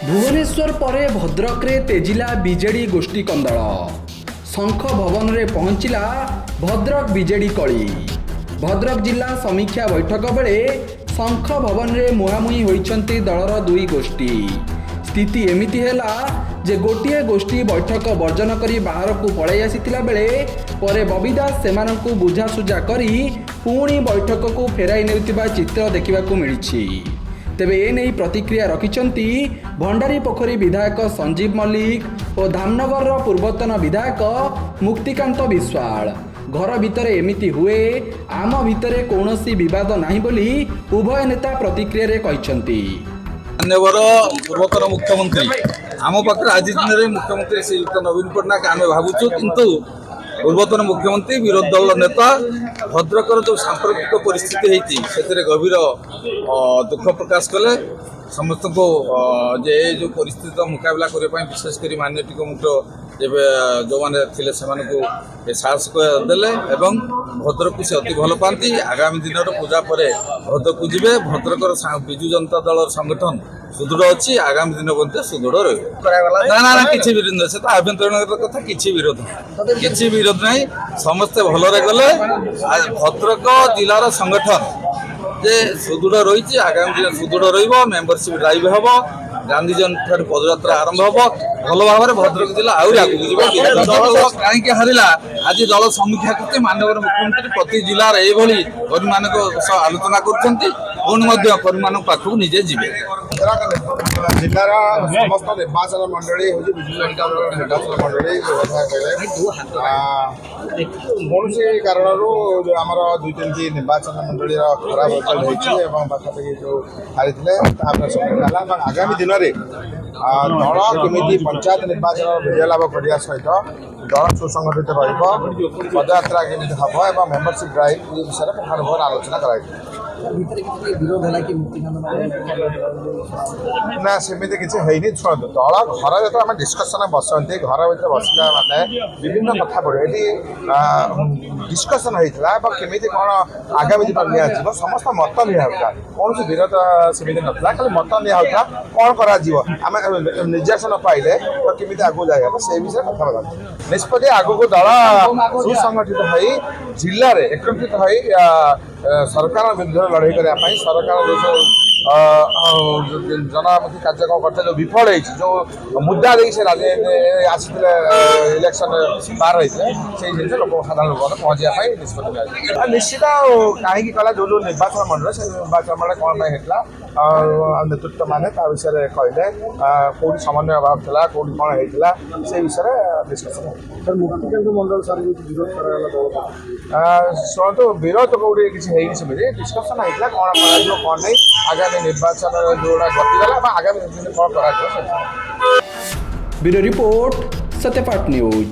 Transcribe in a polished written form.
भुवनेश्वर परे भद्रक रे तेजिला बीजेडी गोष्ठी कंदल शंख भवन रे पहुंचला भद्रक बीजेडी कली। भद्रक जिला समीक्षा बैठक बेले शंख भवन रे मुहांमुही होइछंती दलर दुई गोष्ठी। स्थिति एमिति हैला जे गोटिए गोष्ठी बैठक वर्जन करी बाहर को पळाई आसीतिला बेले परे बबी दास सेमानंकु बुझासुझा करी पुणी बैठक को फेराई नेउतिबा चित्र देखिबाकू मिलिछि। तेबे ए नहीं प्रतिक्रिया रखिछंती भंडारी पोखरी विधायक संजीव मल्लिक और धामनगर पूर्वतन विधायक मुक्तिकांत विश्वाल। घर भितर एमिति हुए आम भितर कौनसी विवाद नाही बोली उभय नेता प्रतिक्रिया रे कहिछंती। मान्यवर पूर्वतन मुख्यमंत्री आम पाखे आज दिन में मुख्यमंत्री श्रीयुक्त नवीन पट्टनायक आम भावुचु किंतु पूर्वतन मुख्यमंत्री विरोधी दल नेता भद्रकर जो सांप्रतिक परिस्थिति होती गभीर दुख प्रकाश कले समस्त को जे जो परिस्थिति मुकाबला करने विशेष कर माननीय मुख्य जो मैंने थे से साहस देले एवं भद्रक से अति भल पाती। आगामी दिन पूजा पर भद्रक को जी भद्रकर विजु जनता दल संगठन सुदृढ़ अच्छी आगामी दिन मध्य सुदृढ़ रहा ना किसी विरोध नहीं से आभ्यंतरण कथा किसी विरोध नहीं समस्ते भलरे गले भद्रक जिलार संगठन जे सुदृढ़ रही आगामी दिन सुदृढ़ रेम्बरशिप ड्राइव हम गांधी जयंती पदयात्रा आरंभ हम भल भाव में भद्रक जिला आहरी आगे कहीं हारा आज दल समीक्षा करते माननीय मुख्यमंत्री प्रति जिलार यही कर्मी मान आलोचना कर पाखक निजे जीवे। जिलार समस्त निर्वाचन मंडली हूँ विजु जनता दल निर्वाचन मंडली कौन कारण आमर दुई तीन निर्वाचन मंडली खराब रिजल्ट होती पाखापाखि जो हारी आगामी दिन में दल केमी पंचायत निर्वाचन विजय लाभ करने सहित दल सुसंगठित रदयात्रा केमी हम और मेम्बरशिप ड्राइव विषय में पुनर्भर आलोचना कर ना सेमती किसी है शुणु दल घर जो आम डिस्कसन बसती घर भर बसला माने विभिन्न कथा पड़े ये डिस्कसन होता केमी कौन आगामी दिन निजी समस्त मत निया कौन विरोध सेमती नाला खाली मत निया कौन कर निर्यासन पाइले तो केमी आगे जाए से विषय कथा निष्पत्ति आगक दल सुसंगठित हो जिले में एकत्रित हो सरकार विरुद्ध लड़ाई करने सरकार जनमुखी कार्यक्रम करते जो विफल जो मुद्दा देखिए से राजनीति आसी इलेक्शन पार होते से जिन लोक साधारण लोक पहुँचाई निष्पत्ति निश्चित कहीं कला जो जो निर्वाचन मंडल से निर्वाचन मंडल कौन होता नेतृत्व माने विषय कहले कौटी समन्वय अभाव था कौटी कौन होता से विषय डिस्कसन मुक्तिकांत मंडल सर विरोध शुणु विरोध कौटी किसी सेमती डिस्कसन होता कौन कौन नहीं आगामी निर्वाचन जोड़ा गतिगला आगामी दिन कौन कर। Bureau report Satyapath news.